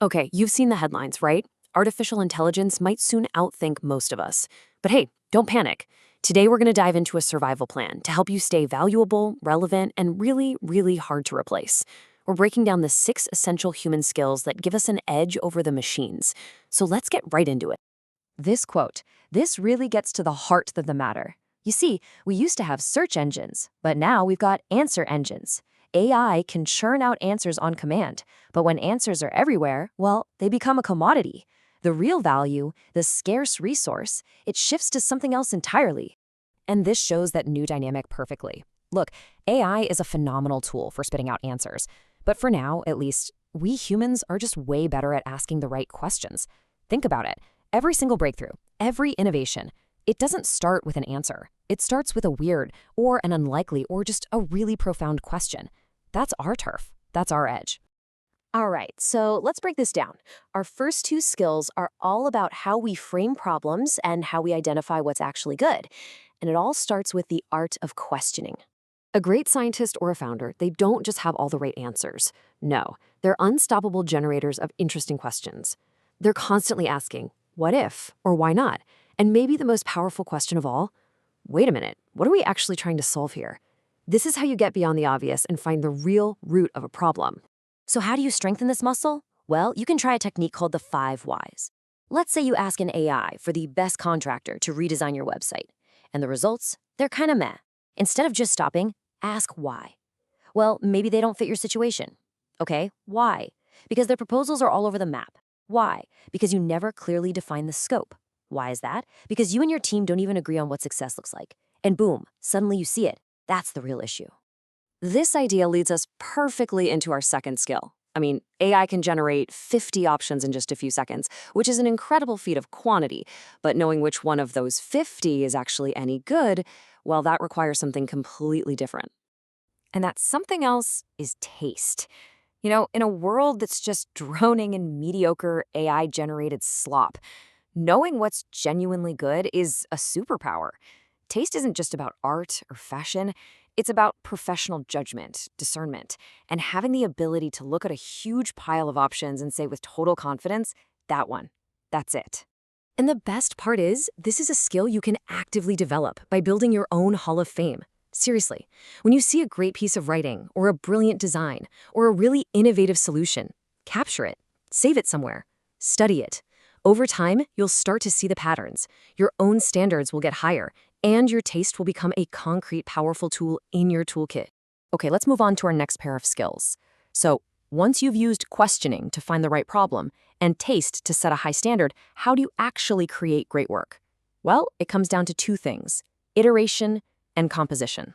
Okay, you've seen the headlines, right? Artificial intelligence might soon outthink most of us. But hey, don't panic. Today we're going to dive into a survival plan to help you stay valuable, relevant, and really, really hard to replace. We're breaking down the 6 essential human skills that give us an edge over the machines. So let's get right into it. This quote, this really gets to the heart of the matter. You see, we used to have search engines, but now we've got answer engines. AI can churn out answers on command, but when answers are everywhere, well, they become a commodity. The real value, the scarce resource, it shifts to something else entirely. And this shows that new dynamic perfectly. Look, AI is a phenomenal tool for spitting out answers, but for now, at least, we humans are just way better at asking the right questions. Think about it. Every single breakthrough, every innovation, it doesn't start with an answer. It starts with a weird or an unlikely or just a really profound question. That's our turf. That's our edge. All right, so let's break this down. Our first 2 skills are all about how we frame problems and how we identify what's actually good. And it all starts with the art of questioning. A great scientist or a founder, they don't just have all the right answers. No, they're unstoppable generators of interesting questions. They're constantly asking, what if, or why not? And maybe the most powerful question of all, wait a minute, what are we actually trying to solve here? This is how you get beyond the obvious and find the real root of a problem. So how do you strengthen this muscle? Well, you can try a technique called the 5 whys. Let's say you ask an AI for the best contractor to redesign your website, and the results, they're kind of meh. Instead of just stopping, ask why. Well, maybe they don't fit your situation. Okay, why? Because their proposals are all over the map. Why? Because you never clearly define the scope. Why is that? Because you and your team don't even agree on what success looks like. And boom, suddenly you see it. That's the real issue. This idea leads us perfectly into our second skill. AI can generate 50 options in just a few seconds, which is an incredible feat of quantity. But knowing which one of those 50 is actually any good, well, that requires something completely different. And that something else is taste. In a world that's just droning in mediocre AI-generated slop, knowing what's genuinely good is a superpower. Taste isn't just about art or fashion. It's about professional judgment, discernment, and having the ability to look at a huge pile of options and say with total confidence, that one, that's it. And the best part is, this is a skill you can actively develop by building your own Hall of Fame. Seriously, when you see a great piece of writing, or a brilliant design, or a really innovative solution, capture it, save it somewhere, study it. Over time, you'll start to see the patterns. Your own standards will get higher, and your taste will become a concrete, powerful tool in your toolkit. Okay, let's move on to our next pair of skills. So, once you've used questioning to find the right problem and taste to set a high standard, how do you actually create great work? Well, it comes down to 2 things: iteration and composition.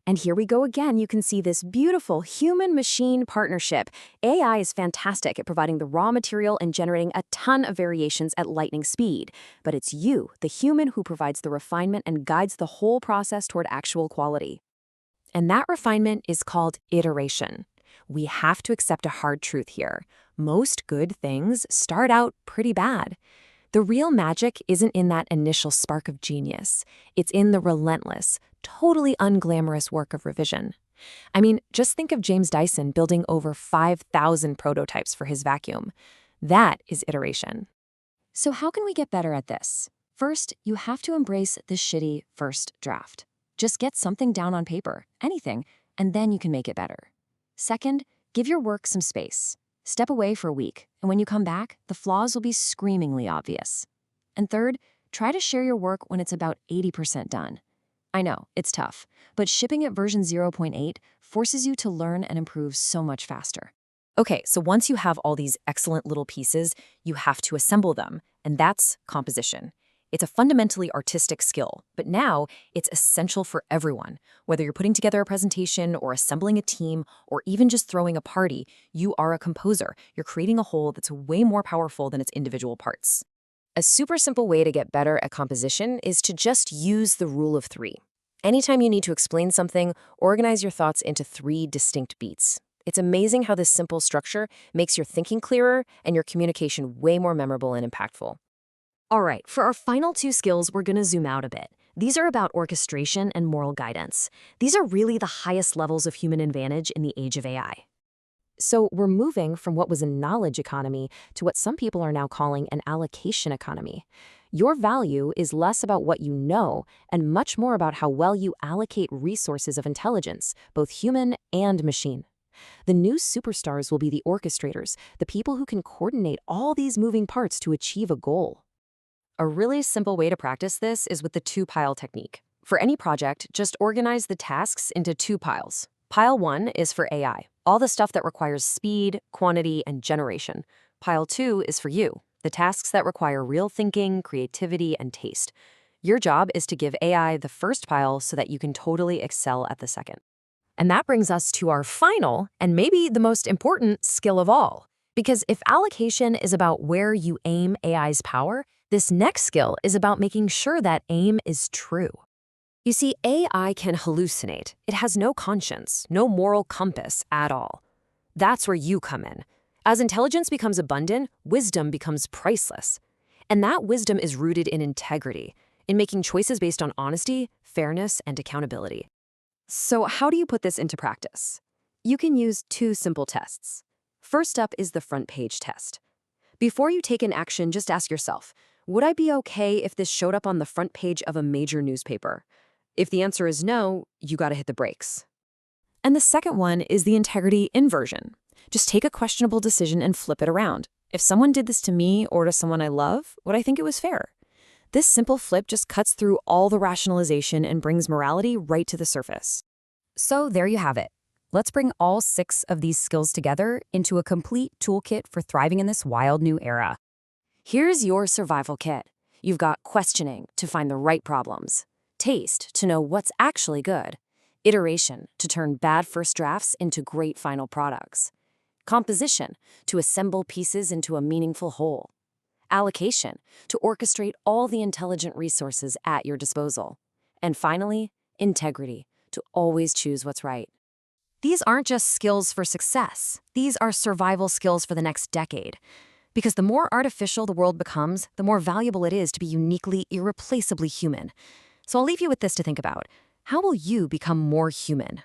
And here we go again. You can see this beautiful human-machine partnership. AI is fantastic at providing the raw material and generating a ton of variations at lightning speed. But it's you, the human, who provides the refinement and guides the whole process toward actual quality. And that refinement is called iteration. We have to accept a hard truth here. Most good things start out pretty bad. The real magic isn't in that initial spark of genius. It's in the relentless, totally unglamorous work of revision. Just think of James Dyson building over 5,000 prototypes for his vacuum. That is iteration. So how can we get better at this? First, you have to embrace the shitty first draft. Just get something down on paper, anything, and then you can make it better. Second, give your work some space. Step away for a week, and when you come back, the flaws will be screamingly obvious. And third, try to share your work when it's about 80% done. I know, it's tough, but shipping at version 0.8 forces you to learn and improve so much faster. Okay, so once you have all these excellent little pieces, you have to assemble them, and that's composition. It's a fundamentally artistic skill, but now it's essential for everyone. Whether you're putting together a presentation or assembling a team or even just throwing a party, you are a composer. You're creating a whole that's way more powerful than its individual parts. A super simple way to get better at composition is to just use the rule of 3. Anytime you need to explain something, organize your thoughts into 3 distinct beats. It's amazing how this simple structure makes your thinking clearer and your communication way more memorable and impactful. All right, for our final 2 skills, we're going to zoom out a bit. These are about orchestration and moral guidance. These are really the highest levels of human advantage in the age of AI. So we're moving from what was a knowledge economy to what some people are now calling an allocation economy. Your value is less about what you know and much more about how well you allocate resources of intelligence, both human and machine. The new superstars will be the orchestrators, the people who can coordinate all these moving parts to achieve a goal. A really simple way to practice this is with the two-pile technique. For any project, just organize the tasks into two piles. Pile 1 is for AI, all the stuff that requires speed, quantity, and generation. Pile 2 is for you, the tasks that require real thinking, creativity, and taste. Your job is to give AI the first pile so that you can totally excel at the second. And that brings us to our final, and maybe the most important skill of all. Because if allocation is about where you aim AI's power, this next skill is about making sure that aim is true. You see, AI can hallucinate. It has no conscience, no moral compass at all. That's where you come in. As intelligence becomes abundant, wisdom becomes priceless. And that wisdom is rooted in integrity, in making choices based on honesty, fairness, and accountability. So how do you put this into practice? You can use two simple tests. First up is the front page test. Before you take an action, just ask yourself, would I be okay if this showed up on the front page of a major newspaper? If the answer is no, you gotta hit the brakes. And the second one is the integrity inversion. Just take a questionable decision and flip it around. If someone did this to me or to someone I love, would I think it was fair? This simple flip just cuts through all the rationalization and brings morality right to the surface. So there you have it. Let's bring all 6 of these skills together into a complete toolkit for thriving in this wild new era. Here's your survival kit. You've got questioning to find the right problems, taste to know what's actually good, iteration to turn bad first drafts into great final products, composition to assemble pieces into a meaningful whole, allocation to orchestrate all the intelligent resources at your disposal, and finally, integrity to always choose what's right. These aren't just skills for success. These are survival skills for the next decade. Because the more artificial the world becomes, the more valuable it is to be uniquely, irreplaceably human. So I'll leave you with this to think about. How will you become more human?